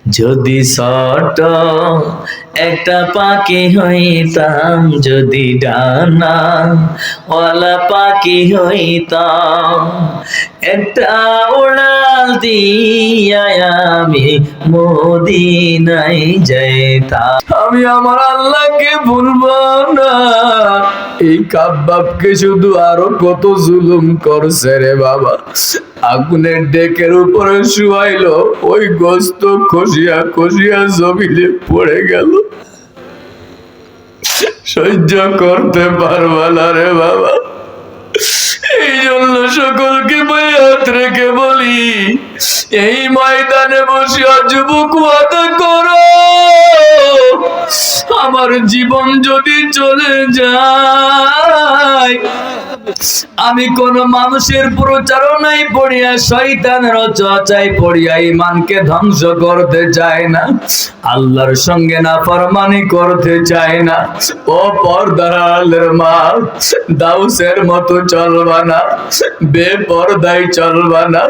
যদি ছোট একটা পাখি হইতাম, যদি ডানা ওয়ালা পাখি হইতাম, একটা উড়াল দিয়া আমি মদিনায় যাইতাম। আমি আমার আল্লাহকে ভুলবো না। এই কাব্বাবকে শুধু আরো কত জুলুম করছে রে বাবা। আগুনের ডেকের উপরে শুয়াইলো, ওই গোস্ত খসিয়া খসিয়া জমিনে পড়ে গেল। সহ্য করতে পারবা না রে বাবা। এই জন্য সকলকে বয়াত রেখে বলি, এই ময়দানে বসিয়া যুবক ওয়াদা করো, আমার জীবন যদি চলে যায়, আমি কোন মানুষের প্রচারণায় পড়িয়া শয়তানের চর্চায় পড়িয়া ঈমানকে ধ্বংস করতে চাই না, আল্লাহর সঙ্গে নাফরমানি করতে চাই না। ও পর্দার আলের মা, দাউসের মতো চলবা না, বেপরদায় চলবা না,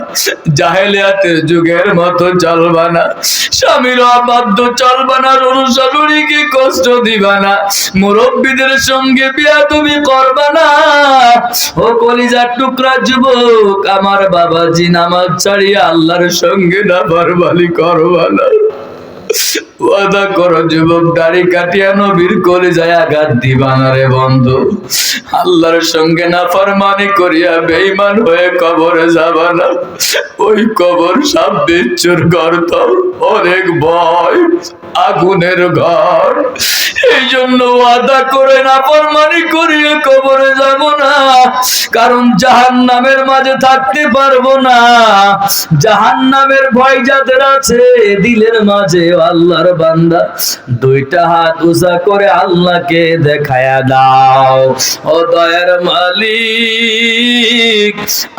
জাহেলিয়াতের যুগের মতো চলবা না, স্বামীর অবাধ্য চলবা না, শাশুড়িকে কষ্ট দিবা না, মুরব্বীদের সঙ্গে বেয়াদবি করবা না। ও কলিজার টুকরা যুবক, আমার বাবাজি নামাজ ছাড়িয়া আল্লাহর সঙ্গে নাফরমানি করবা না। ওয়াদা করো যুবক, দাড়ি কাটিয়া নবীর কলিজায় আঘাত দিবা না রে বন্ধু। আল্লাহর সঙ্গে নাফরমানি করিয়া বেঈমান হয়ে কবরে যাবা না। ওই কবর সাপ বিচ্ছুর গর্ত, অনেক ভয়, আগুনের ঘর। এই জন্য ওয়াদা করে নাফরমানি করিয়ে কবরে যাব না, কারণ জাহান্নামের মাঝে থাকতে পারবো না। জাহান্নামের ভয় যাদের আছে দিলের মাঝে, আল্লাহর বান্দা দুইটা হাত উঁচা করে আল্লাহকে দেখায়া দাও, ও দয়ার মালিক,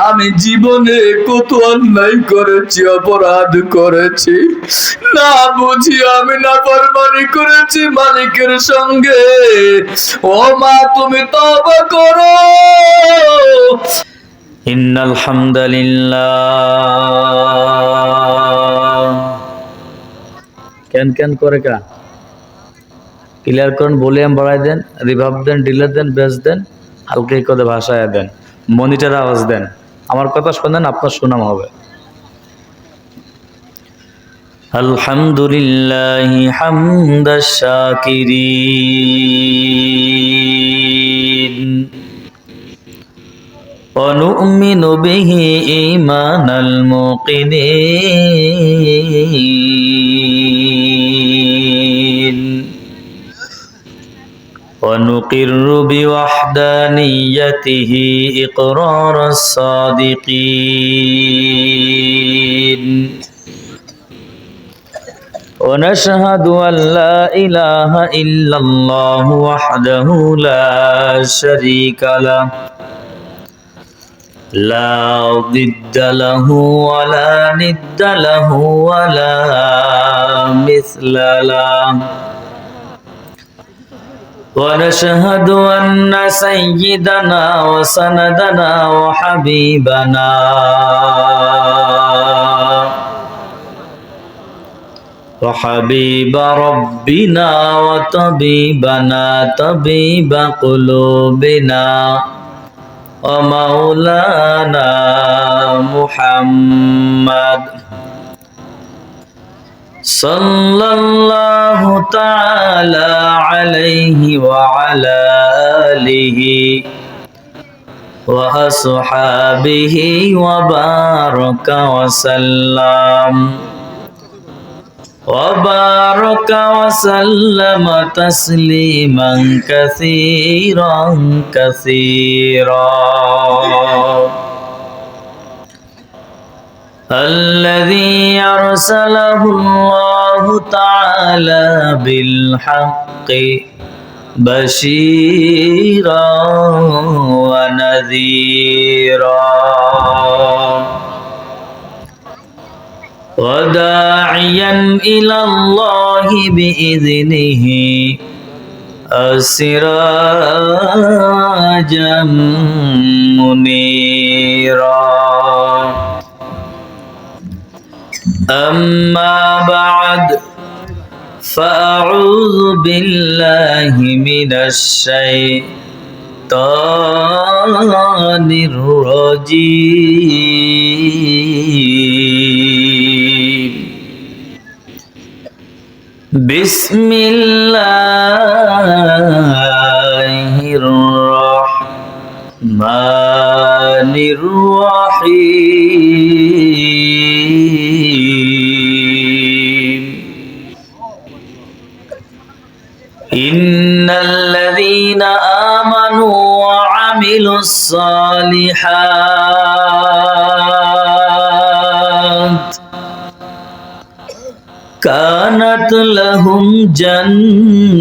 আমি জীবনে কত অন্যায় করেছি, অপরাধ করেছি, না বুঝি আমি নাফরমানি করেছি মালিকের সঙ্গে। ও মা, তুমি তওবা করো। ইন্নাল হামদুলিল্লাহ। কেন কেন করে কা ক্লিয়ার করুন, ভলিউম বাড়াই দেন, রিভার্ব দেন, ডিলে দেন, বেস দেন, হালকা করে ভাষায় দেন, মনিটর আওয়াজ দেন, আমার কথা শোনেন, আপনার সুনাম হবে। আলহামদুলিল্লাহি হামদাশ শাকিরিন ওয়া নু'মিনু বিহি ঈমানাল মুকিনিন ওয়া নুকিররু বিওয়াহদানিয়্যাতিহি ইকরারাস সাদিকিন ونشهد أن لا إله إلا الله وحده لا شريك له لا ضد له ولا ند له ولا مثل له ونشهد أن سيدنا وسندنا وحبيبنا وحبيب ربنا وطبيبنا طبيب قلوبنا ومولانا محمد صلى الله تعالى عليه وعلى آله وأصحابه وبارك وسلم وبارك وسلم تسليما كثيرا كثيرا الذي أرسله الله تعالى بالحق بشيرا ونذيرا وداعيا إلى الله بإذنه سراجا منيرا أما بعد بعد فأعوذ بالله من الشيطان الرجيم بسم الله الرحمن الرحيم إن الذين آمنوا وعملوا الصالحات كانت لهم جنات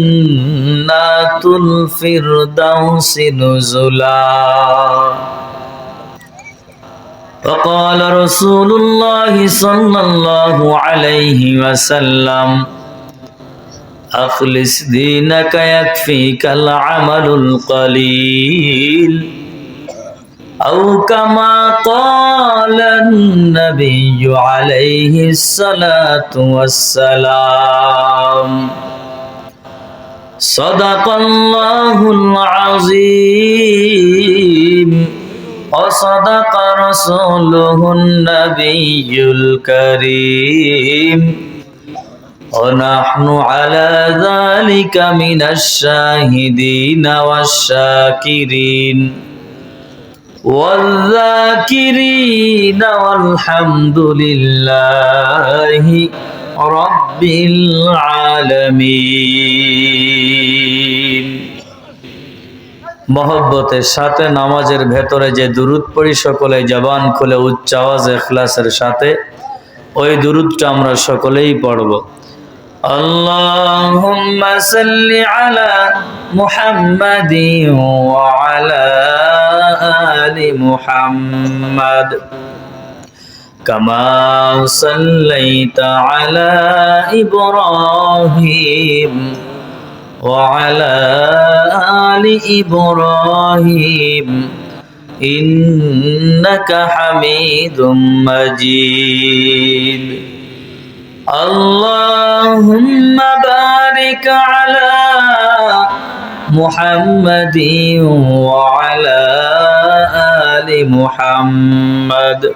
الفردوس نزلا وقال رسول الله صلى الله عليه وسلم أخلص دينك يكفيك العمل القليل أو كما قال النبي عليه الصلاة والسلام صدق الله العظيم وصدق رسوله النبي الكريم ونحن على ذلك من الشاهدين والشاكرين والذاكرين والحمد لله رب العالمين মহব্বতের সাথে নামাজের ভেতরে যে দুরূদ পড়ি সকলে জবান খুলে উচ্চ আওয়াজে ইখলাসের সাথে ওই দুরূদটা আমরা সকলেই পড়ব আল্লাহুম্মা সাল্লি আলা মুহাম্মাদিন ওয়া আলা আলি মুহাম্মাদ কামা সাল্লাইতা আলা ইব্রাহিম وعلى آل إبراهيم إنك حميد مجيد اللهم بارك على محمد وعلى آل محمد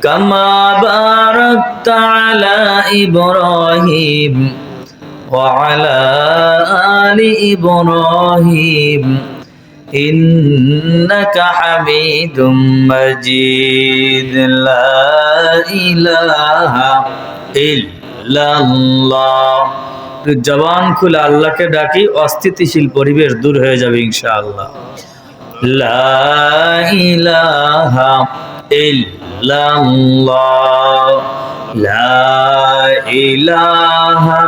كما باركت على إبراهيم وعلى آل إبراهيم إنك حميد مجيد لا إله إلا الله জবান খুলে আল্লাহকে ডাকি অস্থিতিশীল পরিবেশ দূর হয়ে যাবে ইনশাআল্লাহ লা ইলাহা ইল্লাল্লাহ লা ইলাহা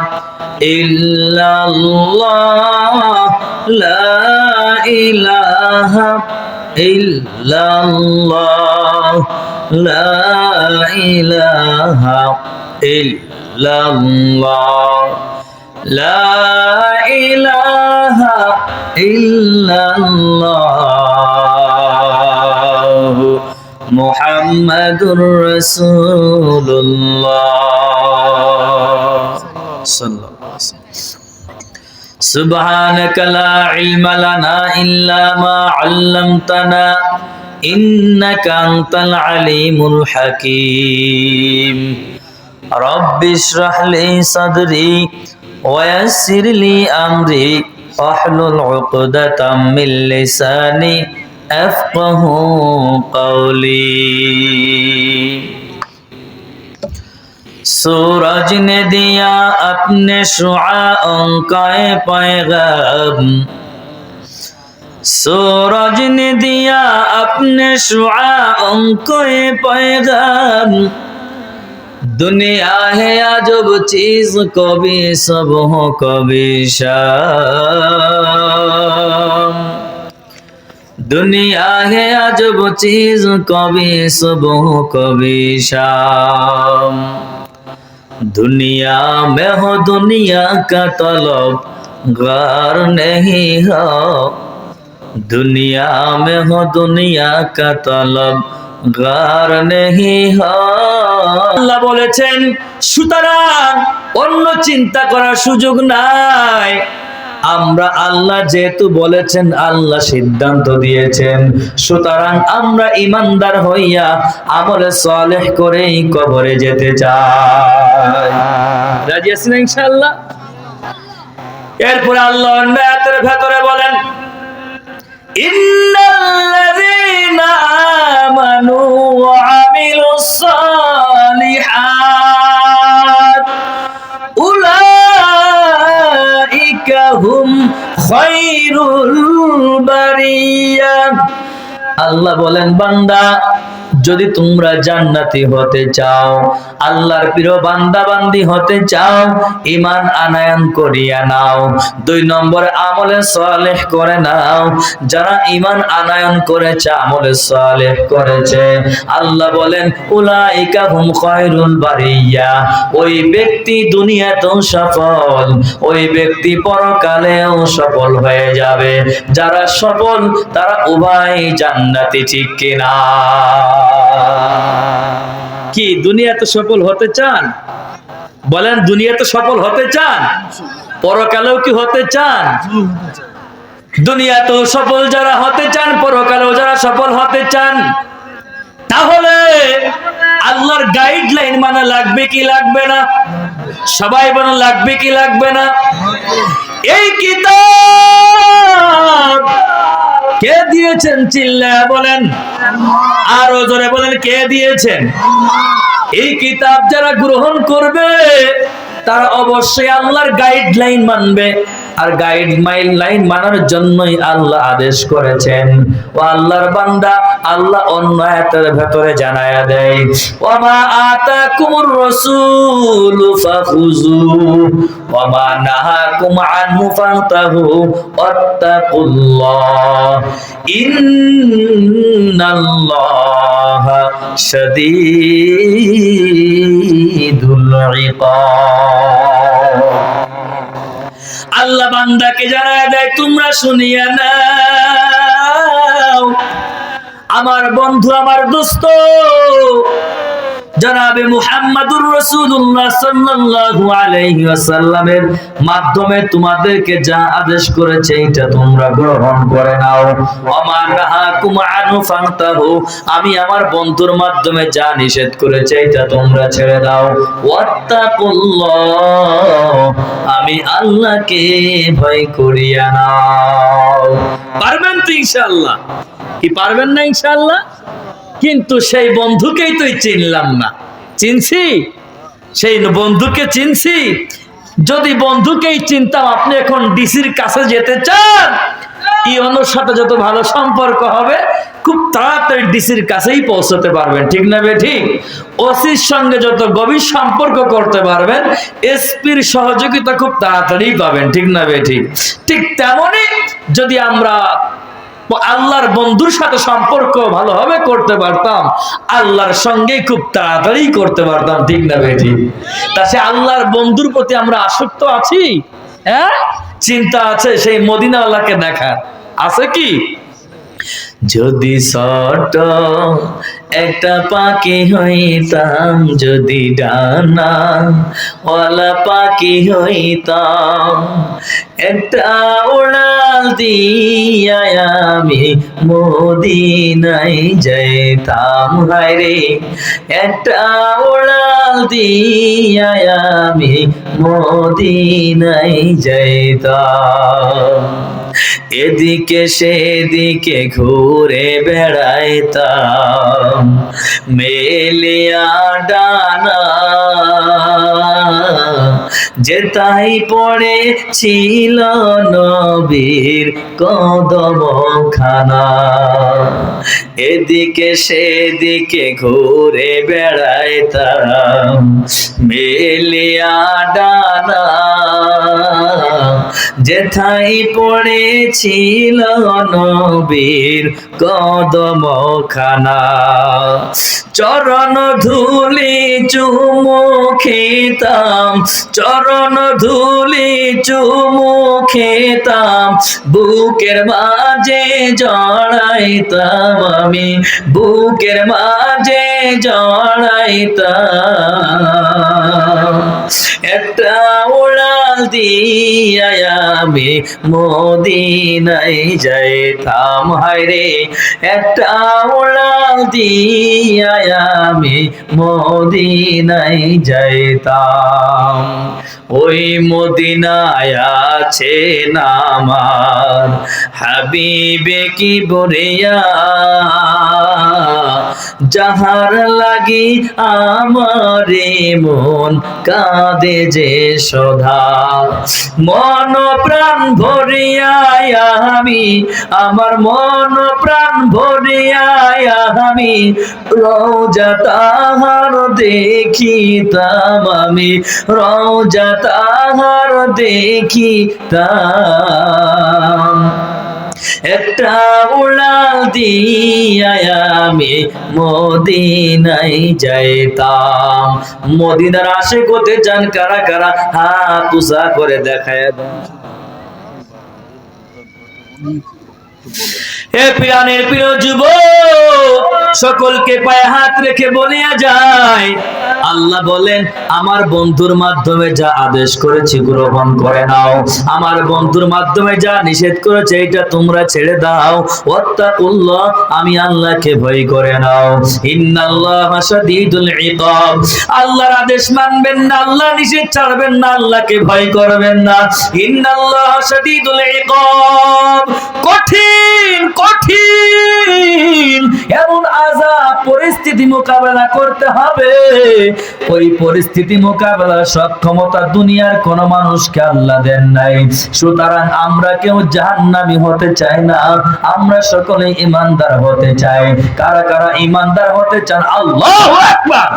ইল্লাল্লাহ লা ইলাহা ইল্লাল্লাহ লা ইলাহা ইল্লাল্লাহ লা ইলাহা ইল্লাল্লাহ মুহাম্মাদুর রাসূলুল্লাহ সাল্লাল্লাহু سبحانك لا علم لنا إلا ما علمتنا إنك أنت العليم الحكيم رب اشرح لي صدري ويسر لي أمري واحلل عقدة من لساني أفقه قولي सूरज ने दिया अपने शुआओं का पैगाम सूरज ने दिया अपने शुआओं को पैगाम दुनिया है अजब चीज कभी सब हो कभी शाम दुनिया है अजब चीज कभी सुबह कभी शाम दुनिया में हो दुनिया का तलब गार नहीं हो दुनिया में हो दुनिया का तलब গার নেহি আল্লাহ বলেছেন, সুতরাং অন্য চিন্তা করার সুযোগ নাই। আমরা আল্লাহ যেহেতু বলেছেন, আল্লাহ সিদ্ধান্ত দিয়েছেন, সুতরাং আমরা ইমানদার হইয়া আমলে সালেহ করেই কবরে যেতে চাই। রাজি আছেন ইনশাআল্লাহ? এরপরে আল্লাহ অন্য আয়াতের ভেতরে বলেন, ইন্নাল্লাযীনা আমানু ওয়া আমিলুস সালিহাত উলাইকা হুম খায়রুল বারিয়া। আল্লাহ বলেন, বান্দা যদি তোমরা জান্নাতি হতে চাও, আল্লাহর প্রিয় বান্দা বান্দি হতে চাও, ঈমান আনয়ন করিয়া নাও, 2 নম্বর আমলে সালেহ করে নাও। যারা ঈমান আনয়ন করেছে, আমলে সালেহ করেছে, আল্লাহ বলেন উলাইকা হুম খায়রুল বারিয়া, ওই ব্যক্তি দুনিয়াতেও সফল, ওই ব্যক্তি পরকালেও সফল হয়ে যাবে। যারা সফল তারা উভয় জান্নাতি, ঠিক কিনা? কি দুনিয়াতে সফল হতে চান? বলেন, দুনিয়াতে সফল হতে চান? পরকালেও কি হতে চান? দুনিয়াতেও সফল যারা হতে চান, পরকালেও যারা সফল হতে চান, তাহলে আল্লাহর গাইডলাইন মানা লাগবে কি লাগবে না? সবাই বলেন, লাগবে কি লাগবে না? এই কিতাব কে দিয়েছেন? চিল্লায়া বলেন, আরো জোরে বলেন, কে দিয়েছেন? এই কিতাব যারা গ্রহণ করবে তারা অবশ্যই আল্লাহর গাইডলাইন মানবে। আর গাইডলাইন মানার জন্যই আল্লাহ আদেশ করেছেন। ও আল্লাহর বান্দা, আল্লাহ অন্য আয়াতের ভেতরে জানায়া দেয়, ওয়া মা আতাকুমুর রাসূলু ফাখুযু ওয়া মা নাহাকুম আনহু ফান্তাহু ওয়াত্তাকুল্লাহ ইন্নাল্লাহা শাদীদুল ইকাব। আল্লাহ বান্দাকে জানায় দেয়, তোমরা শুনিয়া নাও, আমার বন্ধু, আমার দোস্ত জনাবে মুহাম্মাদুর রাসূলুল্লাহ সাল্লাল্লাহু আলাইহি ওয়াসাল্লামের মাধ্যমে তোমাদেরকে যা আদেশ করেছে এটা তোমরা গ্রহণ করে নাও। ওমা নাহাকুম আনহু ফান্তাহু, আমি আমার বন্ধুর মাধ্যমে যা নিষেধ করেছে এটা তোমরা ছেড়ে দাও। ওয়াত্তাকুল্লাহ, আমি আল্লাহকে ভয় করিয়া নাও। পারবেন তো ইনশাআল্লাহ? কি পারবেন না ইনশাআল্লাহ? কিন্তু সেই বন্ধুকেই তুই চিনলাম না। চিনছি? সেই বন্ধুকে চিনছি? যদি বন্ধুকেই চিনতাম, আপনি এখন ডিসির কাছে যেতে চান, ইওনোর সাথে যত ভালো সম্পর্ক হবে, খুব তাড়াতাড়ি ডিসির কাছেই পৌঁছতে পারবেন, ঠিক না বে ঠিক? ওসির সঙ্গে যত গভীর সম্পর্ক করতে পারবেন, এসপির সহযোগিতা খুব তাড়াতাড়ি পাবেন, ঠিক না বে ঠিক? ঠিক তেমনি যদি আমরা আল্লাহর বন্ধুর সাথে সম্পর্ক ভালোভাবে করতে পারতাম, আল্লাহর সঙ্গে খুব তাড়াতাড়ি করতে পারতাম, ঠিক না বেটি? তা সে আল্লাহর বন্ধুর প্রতি আমরা আসক্ত আছি? হ্যাঁ, চিন্তা আছে সেই মদিনাওয়ালাকে দেখার? আছে কি? যদি ছোট একটা পাখি হইতাম, যদি ডানা ওয়ালা পাখি হইতাম, একটা উড়াল দিয়া আমি মদিনায় যাইতাম। হায়রে, একটা উড়াল দিয়া আমি মদিনায় যাইতাম। এদিকে সেদিকে ঘুরে বেড়াইতাম, মেলিয়া ডানা যেতাই পড়ে ছিল নবীর কদমখানা। এদিকে সেদিকে ঘুরে বেড়াইতাম, মেলিয়া ডানা যেতাই যেথায় পড়েছিল নবীর কদমখানা, চরণ ধুলি চুমু খেতাম, চরণ ধুলি চুমু খেতাম, বুকের মাঝে জড়াইতাম আমি, বুকের মাঝে জড়াইতাম। একটা উড়াল দিয়া আমি মদিনায় যাইতাম, হায়রে একটা উড়াল দিয়া আমি মদিনায় যাইতাম। ওই মদিনায় আছেন আমার হাবিবে কিবরিয়া, যাহার লাগি আমারে মন কাঁদে যে সদা, মন প্রাণ ভরিয়া আমি, আমার মন প্রাণ ভরিয়া আমি রওজা তাহার দেখিতাম আমি, রওজা তাহার দেখিতাম। একটা উড়াল দিয়া আমি মদিনায় যাইতাম। মদিনার আশিক হতে চান কারা কারা? হাত উঁচা করে দেখায় দেন। হে প্রাণের প্রিয় যুবক, সকলকে পায়ে হাত রেখে বলিয়া যায়, আল্লাহ বলেন আমার বন্ধুর মাধ্যমে যা আদেশ করেছি গ্রহণ করে নাও, আমার বন্ধুর মাধ্যমে যা নিষেধ করেছে এটা তোমরা ছেড়ে দাও। ওয়াত্তাকুল্লাহ, আমি আল্লাহকে ভয় করে নাও। ইন্নাল্লাহা শাদীদুল ইকাব, আল্লাহর আদেশ মানবেন না, আল্লাহ নিষেধ ছাড়বেন না, আল্লাহকে ভয় করবেন না। ইন্নাল্লাহা শাদীদুল ইকাব, কঠিন কঠিন এমন আযাব পরিস্থিতি মোকাবেলা করতে হবে, ওই পরিস্থিতি মোকাবেলার সক্ষমতা দুনিয়ার কোন মানুষকে আল্লাহ দেন নাই। সুতরাং আমরা কেউ জাহান্নামী হতে চাই না, আমরা সকলে ঈমানদার হতে চাই। কারা কারা ঈমানদার হতে চান? আল্লাহু আকবার।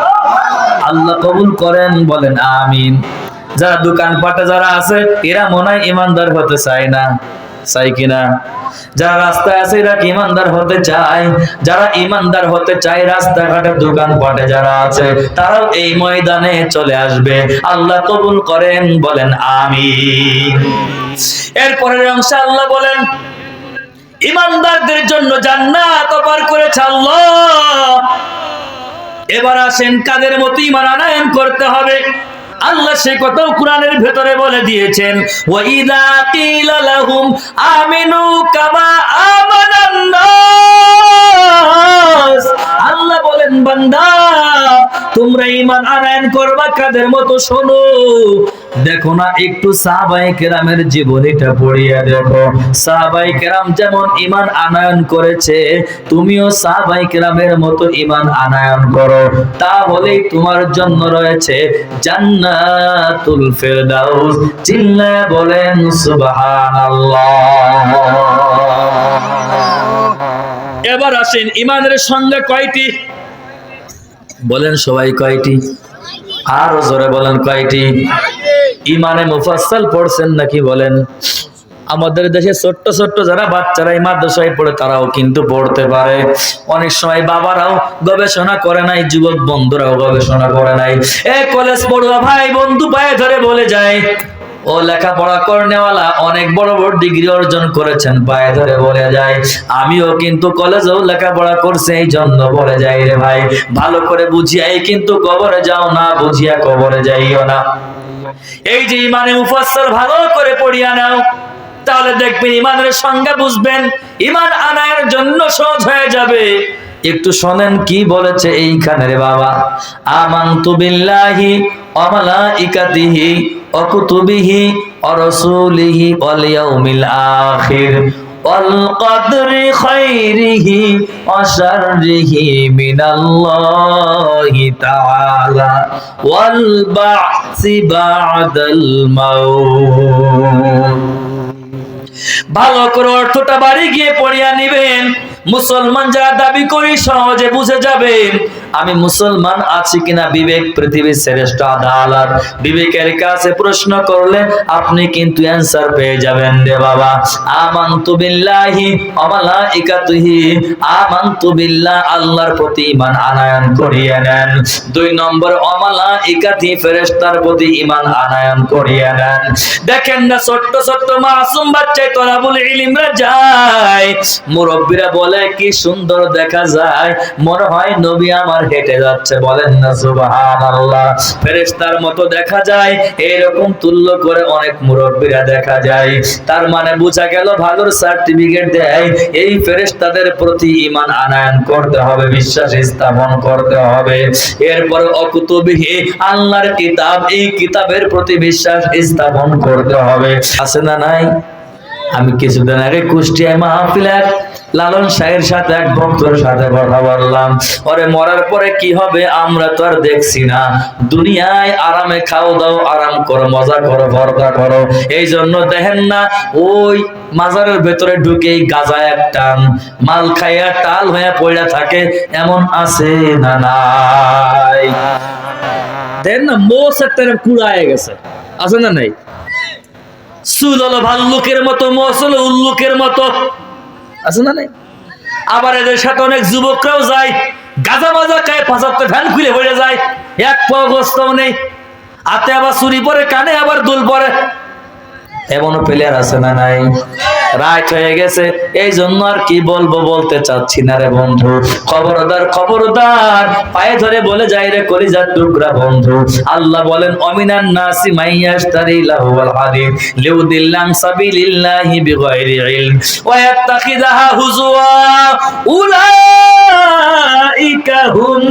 আল্লাহ কবুল করেন, বলেন আমিন। যারা দোকানপাটে যারা আছে এরা মনে হয় ঈমানদার হতে চায় না, চাই কিনা? যারা রাস্তায় আছে এরা ঈমানদার হতে চায়। যারা ঈমানদার হতে চায় রাস্তাঘাটে দোকানপাটে যারা আছে তারাও এই ময়দানে চলে আসবে। আল্লাহ কবুল করেন, বলেন আমিন। এরপরের অংশে আল্লাহ বলেন ঈমানদারদের জন্য জান্নাত অফার করেছে আল্লাহ। এবার আসেন কাদের মতো ঈমান আনয়ন করতে হবে। আল্লাহ সে কথাও কোরআনের ভেতরে বলে দিয়েছেন, ওয়াইদা কিলা লাহুম আমিনু কামা আমানান নাস, আল্লাহ বলেন বান্দা তোমরা ঈমান আনয়ন করবা কাদের মতো? শোনো, দেখো না একটু সাহাবায়ে কেরামের জীবনীটা পড়িয়া দেখো। সাহাবায়ে কেরাম যেমন ঈমান আনয়ন করেছে, তুমিও সাহাবায়ে কেরামের মতো ঈমান আনয়ন করো, তাহলেই তোমার জন্য রয়েছে জান্নাতুল ফিরদাউস। চিল্লায়া বলেন সুবহানাল্লাহ। এবার আসেন ঈমানের সংজ্ঞা কয়টি? বলেন সবাই কয়টি? আরো জোরে বলেন কয়টি? ঈমানে মুফাসসাল পড়ছেন নাকি বলেন? আমাদের দেশে ছোট্ট ছোট্ট যারা বাচ্চারা এই মাদ্রাসায় পড়ে তারাও কিন্তু পড়তে পারে। অনেক সময় বাবারাও গবেষণা করে নাই, যুবক বন্ধুরাও গবেষণা করে নাই। কলেজ পড়ুয়া ভাই বন্ধু পায়ে ধরে বলে যায়, ও লেখাপড়া করনেওয়ালা অনেক বড় বড় ডিগ্রি অর্জন করেছেন, পায়ে ধরে বলে যায় আমিও কিন্তু কলেজেও লেখাপড়া করছি, এই জন্য বলে যাই রে ভাই ভালো করে বুঝিয়াই কিন্তু কবরে যাও না, বুঝিয়া কবরে যাইও না। এই যে ঈমানে মুফাসসাল ভালো করে পড়িয়া নাও, তাহলে দেখবেন ঈমানের সংজ্ঞা বুঝবেন, ঈমান আনার জন্য সহজ হয়ে যাবে। একটু শোনেন কি বলেছে এইখানে রে বাবা। আমানতু বিল্লাহি ওয়া মালাইকাতিহি ওয়া কুতুবিহি ওয়া রাসূলিহি ওয়াল ইয়াউমিল আখির ওয়াল কদরি খাইরিহি ওয়া শাররিহি মিনাল্লাহি তাআলা ওয়াল বা'সি বা'দাল মাউত। ভালো করে অর্থটা বাড়ি গিয়ে পড়িয়া নিবেন। মুসলমান যারা দাবি করি সহজে বুঝে যাবেন আমি মুসলমান আছি কিনা বিবেক পৃথিবীর শ্রেষ্ঠ আদালত। বিবেকের কাছে প্রশ্ন করলে আপনি কিন্তু অ্যানসার পেয়ে যাবেন রে বাবা। আমানতু বিল্লাহি ওয়া মালাইকাতিহি, আমানতু বিল্লাহ, আল্লাহর প্রতি ঈমান আনয়ন করিয়ে নেন। 2 নম্বর ওয়া মালাইকাতি, ফেরেশতার প্রতি ঈমান আনয়ন করিয়ে নেন। দেখেন না ছোট্ট ছোট্ট মাসুম বাচ্চায় তলাবুল ইলমরা যায়, মুরব্বিরা বলে কি সুন্দর দেখা যায়, মনে হয় নবী আমার হেঁটে যাচ্ছে, বলেন না সুবহানাল্লাহ। ফেরেশতার মতো দেখা যায়, এরকম তুল্য করে অনেক মুরব্বিরা দেখা যায়। তার মানে বোঝা গেল ভালোর সার্টিফিকেট দেয়, এই ফেরেশতাদের প্রতি ঈমান আনয়ন করতে হবে, বিশ্বাস স্থাপন করতে হবে। এরপর অকুতুবিহি, আল্লাহর কিতাব, এই কিতাবের প্রতি বিশ্বাস স্থাপন করতে হবে। আছে না নাই? আমি কিছুদিন আগে কুষ্টিয়ায় মাহফিলে লালন শাহের সাথে এক ভক্তর সাথে কথা বললাম, ওরে মরার পরে কি হবে আমরা তো আর দেখছি না, দুনিয়ায় আরামে খাও দাও, আরাম করো, মজা করো, ভরদা করো, এই জন্য দেখেন না ওই মাজারের ভেতরে ঢুকেই গাজা এক টান, মাল খাইয়া টাল হয়ে পড়া থাকে, এমন আছে না নাই? দেখেন না মোষ একটা কুড়ায় গেছে, আছে না নাই? চুল হলো ভাল্লুকের মতো, মোষ হলো উল্লুকের মতো, আছে না নাই? আবার এদের সাথে অনেক যুবকরাও যায়, গাঁজা মাজা খায়, পাঁচাত্তে ফ্যান খুলে পড়ে যায়, এক পাও গোস্তাও নেই, হাতে আবার চুরি পরে, কানে আবার দুল পরে, এমনও প্লেয়ার আছে না নাই? রাইট হয়ে গেছে, এই জন্য আর কি বলবো বলতে চাচ্ছি না রে বন্ধু। খবরদার খবরদার, পায়ে ধরে বলে যাই রে কলিজার টুকরা বন্ধু, আল্লাহ বলেন অমিনান নাসি মাইয়াশতারি লাহুল হাদিস লিউদিল্লান সাবিলিল্লাহি বিগাইরি ইলম ওয়া ইয়াত্তাখিযাহা হুজুয়া উলাইকা হুম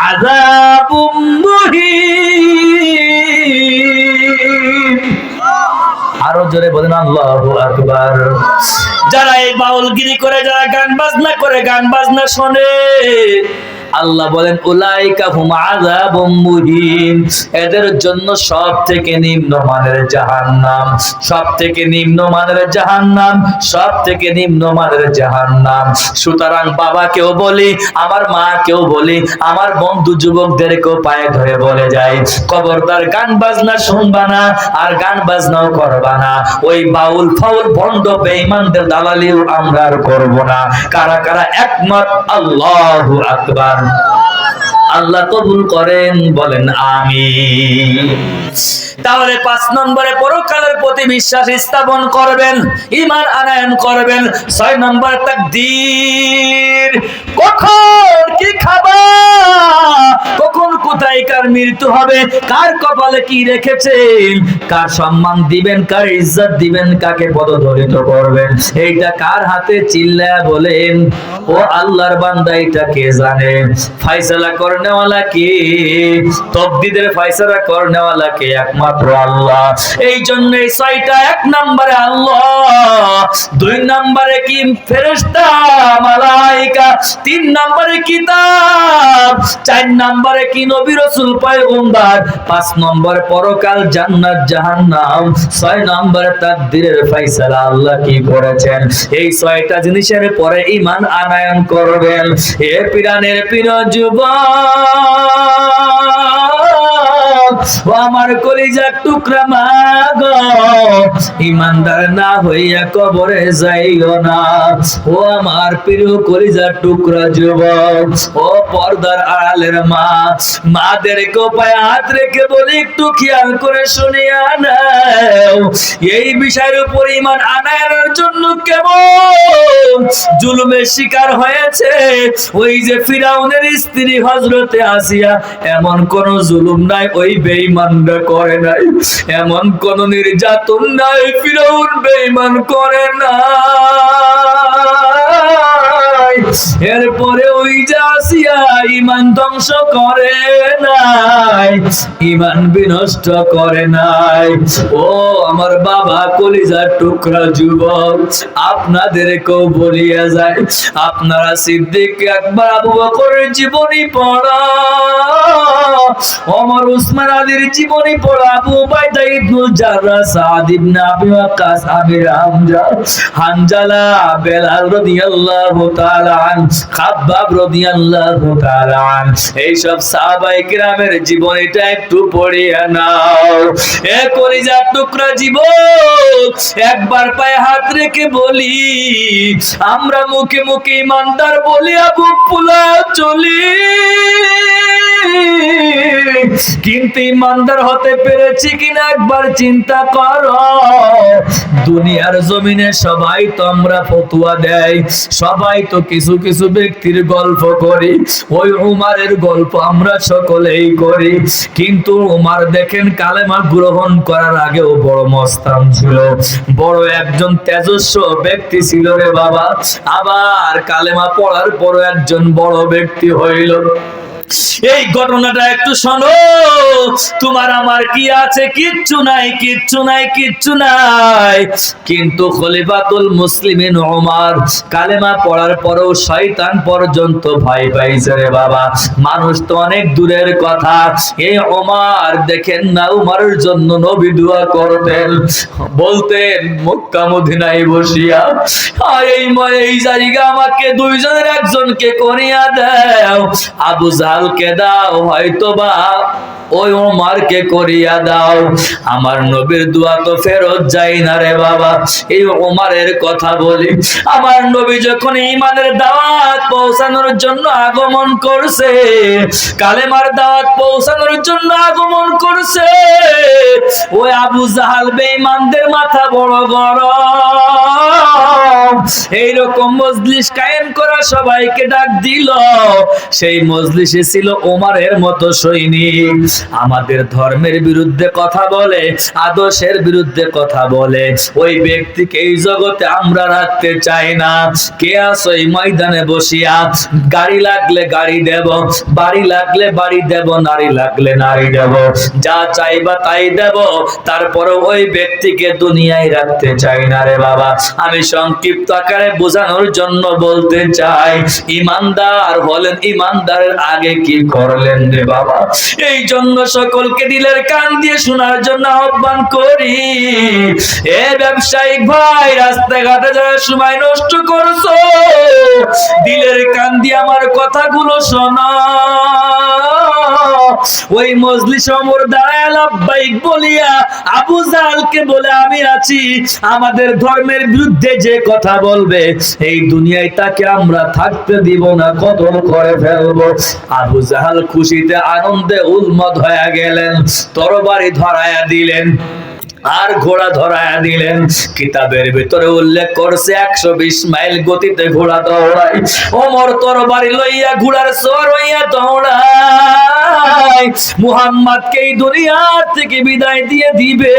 আযাবুম মুহিন। আরো জোরে বলেন আল্লাহু আকবার। যারা এই বাউলগিরি করে, যারা গান বাজনা করে, গান বাজনা শোনে, আল্লাহ বলেন উলাইকা হুম আযাবুম মুহিন, এদের জন্য সব থেকে নিম্ন মানের জাহান্নাম, সব থেকে নিম্ন মানের জাহান্নাম, সব থেকে নিম্ন মানের জাহান্নাম। সুতরাং বাবাকেও বলি, আমার মাকেও বলি, আমার বন্ধু যুবকদেরকেও পায়ে ধরে বলে যায়, খবরদার গান বাজনা শুনবা না, আর গান বাজনাও করবা না, ওই বাউল ফাউল ভণ্ড বেঈমানদের দালালিও আমরা আর করব না। কারা কারা একমত? আল্লাহু আকবার। আল্লাহ কবুল করেন, বলেন আমিন। তাহলে 5 নম্বরে পরকালের প্রতি বিশ্বাস স্থাপন করবেন, ঈমান আনয়ন করবেন। 6 নম্বর তাকদীর, কখন কি খাবা, কখন কোথায় কার মৃত্যু হবে, কার কপালে কি রেখেছেন, কার সম্মান দিবেন, কার ইজ্জত দিবেন, কাকে পদদলিত করবেন, এইটা কার হাতে? চিল্লায়া বলেন ও আল্লাহর বান্দা, এটা কে জানে? ফয়সালা করনেওয়ালা কে? তকদীরের ফয়সালা করনেওয়ালা কে? একমাত্র আল্লাহ। এই জন্য এই 6টা, 1 নম্বরে আল্লাহ, 2 নম্বরে কি? ফেরেশতা মালায়েকা, 3 নম্বরে কিতাব, 4 নম্বরে কি? নবী রাসূল পয়গম্বর, 5 নম্বরে পরকাল, জান্নাত জাহান্নাম, 6 নম্বরে তাকদীরের ফয়সালা, আল্লাহ কি করেছেন। এই 6টা জিনিসের পরে ঈমান আনয়ন করবেন। এ পিরানের পীর যুবক, ও আমার কলিজার টুকরা মা গো, ইমানদার না হইয়া কবরে যাইও না। ও আমার প্রিয় কলিজার টুকরা যুবক, ও পর্দার আড়ালের মা, মাদেরকে পায়ে হাত রেখে বলি একটু খেয়াল করে শুনিয়া নাও, এই বিষয়ের উপর ঈমান আনয়নের জন্য কেমন জুলুমের শিকার হয়েছে ওই যে ফিরাউনের স্ত্রী হযরতে আসিয়া। এমন কোন জুলুম নাই ওই বেঈমানরা করে নাই, এমন কোন নির্যাতন নাই ফিরাউন বেঈমান করে না। এরপরে ওই যে আসিয়া ঈমান ধ্বংস করে নাই, ঈমান বিনষ্ট করে নাই। ও আমার বাবা কলিজার টুকরা যুবক, আপনাদেরকেও বলিয়া যায়, আপনারা সিদ্দিক আকবর, আবু বকরের জীবনী পড়া, ওমর উসমান আলীর জীবনী পড়া, আবু উবাইদা ইবনুল জাররাহ, সাদ ইবনে আবি ওয়াক্কাস, আমির হামজা, হানজালা, বেলাল রাদিয়াল্লাহু তাআলা তাআলা আন, খাব্বাব রাদিয়াল্লাহু তাআলা আন, এই সব সাহাবায়ে কিরামের জীবনীটা একটু পড়িয়া নাও। এ কলিজার টুকরা জীবন, একবার পায়ে হাত রেখে বলি, আমরা মুখে মুখে ইমানদার বলিয়া বুক ফুলা চলি, কিন্তু ইমানদার হতে পেরেছি কিনা একবার চিন্তা করো। দুনিয়ার জমিনে সবাই তো আমরা ফতোয়া দেয়, সবাই তো কিছু কিছু ব্যক্তির গল্প করি, ওই উমারের গল্প আমরা সকলেই করি, কিন্তু উমার দেখেন কালেমা গ্রহণ করার আগেও বড় মস্তান ছিল, বড় একজন তেজস্ব ব্যক্তি ছিল রে বাবা। আবার কালেমা পড়ার পর একজন বড় ব্যক্তি হইল। এই ঘটনাটা একটু শোনো। তোমার আমার কি আছে? কিচ্ছু নাই, কিচ্ছু নাই, কিচ্ছু নাই। কিন্তু খলিফাতুল মুসলিমিন ওমর কালেমা পড়ার পরেও শয়তান পর্যন্ত ভয় পাইছে রে বাবা। মানুষ তো অনেক দূরের কথা, এই ওমর দেখেন না, উমরের জন্য নবী দোয়া করতেন, বলতেন মক্কা মদিনায় বসিয়া, আর এই জায়গা আমাকে দুইজনের একজনকে করিয়া দাও, আবু জাহলকে দাও, হয়তোবা ওই ওমরকে করিয়া দাও। আমার নবীর দোয়া তো ফেরত যায় না রে বাবা। এই ওমরের কথা বলি, আমার নবী যখন ঈমানের দাওয়াত পৌঁছানোর জন্য আগমন করছে, কালেমার দাওয়াত পৌঁছানোর জন্য আগমন করছে, ওই আবু জাহাল বেঈমানদের মাথা বড় গরম, এইরকম মজলিস কায়েম করা সবাইকে ডাক দিল। সেই মজলিসে ছিল ওমরের মতো সৈনিক, আমাদের ধর্মের বিরুদ্ধে কথা বলে, আদর্শের বিরুদ্ধে কথা বলে, ওই ব্যক্তিকে এই জগতে আমরা রাখতে চাই না। কে আছো এই ময়দানে বসিয়া? গাড়ি লাগলে গাড়ি দেব, বাড়ি লাগলে বাড়ি দেব, নারী লাগলে নারী দেব, যা চাইবা তাই দেব, তারপরে ওই ব্যক্তিকে দুনিয়ায় রাখতে চাই না রে বাবা। আমি সংক্ষিপ্ত আকারে বোঝানোর জন্য বলতে চাই, ইমানদার হলেন, ইমানদারের আগে কি করলেন রে বাবা? এই জন্য সকলকে দিলের কান দিয়ে শোনার জন্য আহ্বান করি। এ ব্যবসায়িক ভাই, রাস্তাঘাটে যারা সময় নষ্ট করছো, দিলের কান দিয়ে আমার কথাগুলো শোনো। ওই মজলিস ওমর দাঁড়ায় লাব্বাইক বলিয়া আবু জাহলকে বলে, আমি আছি, আমাদের ধর্মের বিরুদ্ধে যে কথা বলবে এই দুনিয়ায় তাকে আমরা থাকতে দিব না, কতল করে ফেলবো। আবু জাহল খুশিতে আনন্দে উন্মত্ত হয়ে গেলেন, তরবারি ধরায়া দিলেন আর ঘোড়া ধরায়া দিলেন। কিতাবের ভিতরে উল্লেখ করছে 120 মাইল গতিতে ঘোড়া দৌড়ায়। ওমর তরবারি লইয়া ঘোড়ার সওয়ার হইয়া দৌড়ায়, মুহাম্মদকে এই দুনিয়া থেকে বিদায় দিয়ে দিবে।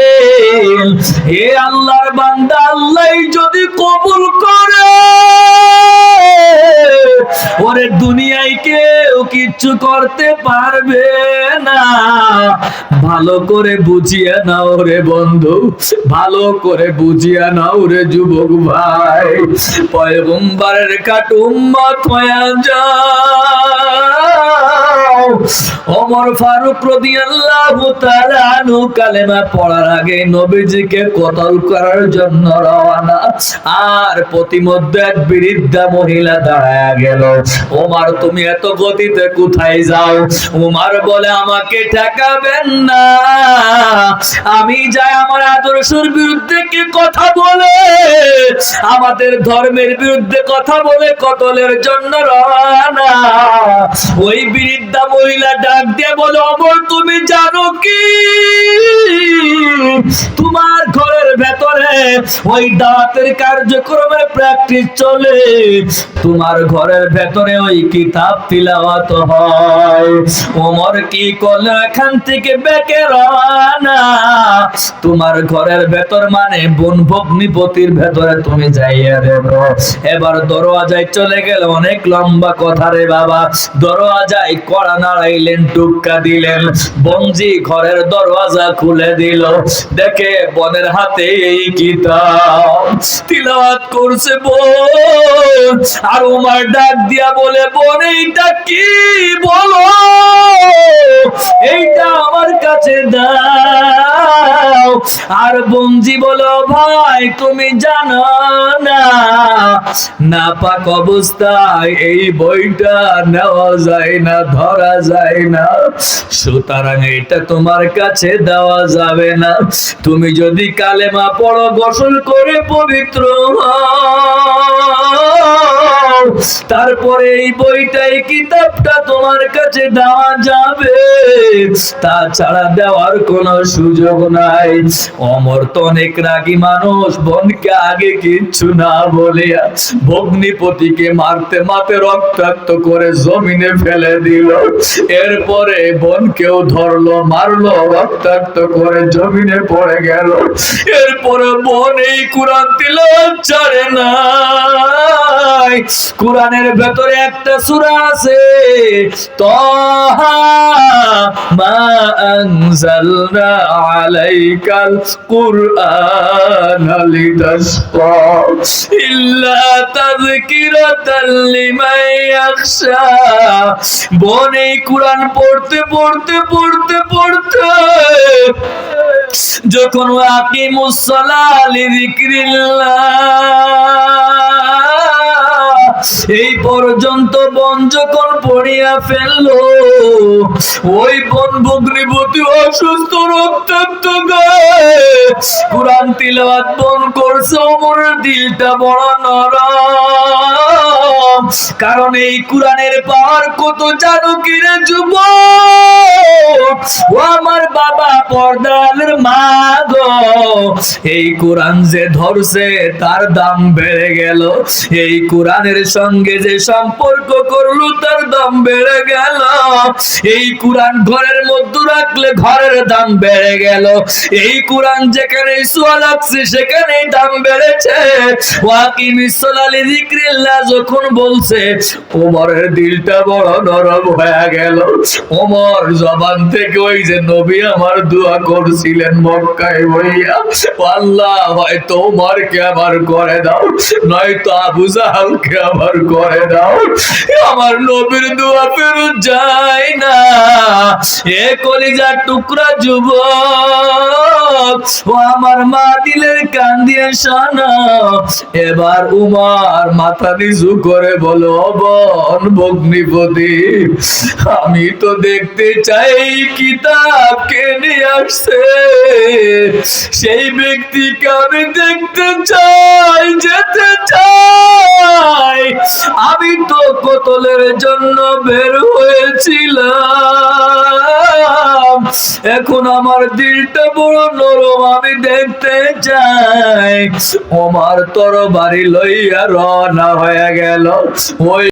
হে আল্লাহর বান্দা, আল্লাহ যদি কবুল করে, ওরে দুনিয়ায় কেউ কিচ্ছু করতে পারবে না। ভালো করে বুঝিয়ে নাও রে বন্ধু, ভালো করে বুঝিয়া নাও রে যুবক ভাই, পয়গম্বরের কাট উম্মত হয়ে যাও। ওমর ফারুক রাদিয়াল্লাহু তাআলা আনহু কালেমা পড়ার আগে নবীজিকে কতল করার জন্য রওনা, আর প্রতিমধ্যে এক বৃদ্ধা মহিলা দাঁড়ায়া গেল। ওমর, তুমি এত গতিতে কোথায় যাও? ওমর বলে, আমাকে ঠেকাবেন না, আমি যাই আমার আদর্শের বিরুদ্ধে কি কথা বলে, আমাদের ধর্মের বিরুদ্ধে কথা বলে কতলের জন্য রওনা। ওই বৃদ্ধা মহিলা ডাক দিয়ে বলে, ওমর তুমি জানো কি তোমার ঘরের ভেতরে ওই দাওয়াতের কার্যক্রমের প্র্যাকটিস চলে, তোমার ঘরের ভেতরে ওই কিতাব তিলাওয়াত হয়। ওমর কি করলো? এখান থেকে বেকে রওনা, তোমার ঘরের ভেতর মানে বোন ভগ্নিপতির ভেতরে তুমি যাইয়া দেখো। এবার দরওয়াজায় চলে গেল, অনেক লম্বা কথা রে বাবা। দরওয়াজায় কড়া নাড়াইলেন, টুক্কা দিলেন, বঞ্জি ঘরের দরওয়াজা খুলে দিল, দেখে বোনের হাতে এই কিতাব তিলাওয়াত করছে বোন। আর ওমর ডাক দিয়া বলে, বোন এইটা কি বলো, এইটা আমার কাছে দাও। আর বঞ্জি বলো ভাই তুমি জানো না নাপাক অবস্থায় এই বইটা নেওয়া যায় না, ধরা যায় না, সুতরাং এটা তোমার কাছে দেওয়া যাবে না। তুমি যদি কালেমা পড়ো, গোসল করে পবিত্র হও, তারপরে এই বইটা, এই কিতাবটা তোমার কাছে দেওয়া যাবে, তাছাড়া দেওয়ার কোনো সুযোগ নাই। ওমর তো অনেক রাগী মানুষ, বোনকে আগে কিচ্ছু না বলে ভগ্নিপতিকে মারতে মারতে রক্তাক্ত করে জমিনে ফেলে দিল। এরপরে বোনকেও ধরলো, মারলো, রক্তাক্ত করে জমিনে পড়ে গেল। এরপরে বোন এই কোরআন তিলাওয়াত ছাড়ে না। কোরআনের ভেতরে একটা সূরা আছে, তাহা মা আনজালনা আলাইকাল কুরআনা লিতাশকা ইল্লা তাযকিরাতাল লিমান ইয়াখশা। বোন এই কোরআন পড়তে পড়তে পড়তে পড়তে যখন আকিমুস সালাহ লিযিকরিল্লাহ এই পর্যন্ত বোন যখন পড়িয়া ফেললো, ওই বোন ভগ্নিপতি অসুস্থ রক্তাক্ত গায়ে কোরআন তিলাওয়াত বোন করছে। ওমরের দিলটা বড় নরম, কারণ এই কোরআনের পাওয়ার কত জানো কি রে যুবক, ও আমার বাবা পর্দার মা গো, এই কোরআন যে ধরছে তার দাম বেড়ে গেল। এই কোরআনের সঙ্গে যে সম্পর্ক করলো তার দাম বেড়ে গেল। এই কোরআন ঘরের মধ্যে রাখলে ঘরের দাম বেড়ে গেল। এই কোরআন যেখানে ছোঁয়া লাগছে সেখানে দাম বেড়েছে। ওয়াকিমিস সালাহ লিযিকরিল্লাহ যখন বলছে, ওমরের দিলটা বড় নরম হয়ে গেল। ওমর জবান থেকে ওই যে নবী আমার দোয়া করছিলেন মক্কায় বইয়া, আল্লাহ হয়তো ওমরকে আবার করে দাও, নয়তো আবু জাহলকে আবার করে দাও। আমার নবীর দোয়া ফেরত যায় না। এ কলিজার টুকরা যুবক, ও আমার মা দিলের কান দিয়ে শোনো। এবার উমর মাথা নিচু করে বলো, বোন ভগ্নিপতি, আমি তো দেখতে চাই কিতাব কে নিয়ে আসছে, সেই ব্যক্তিকে আমি দেখতে চাই, যেতে চাই। আমি তো কতলের জন্য বের হয়েছিলাম, এখন আমার দিলটা বড় নরম, আমি দেখতে চাই। ওমর তরবারি লইয়া রওনা হয়ে গেল। ওই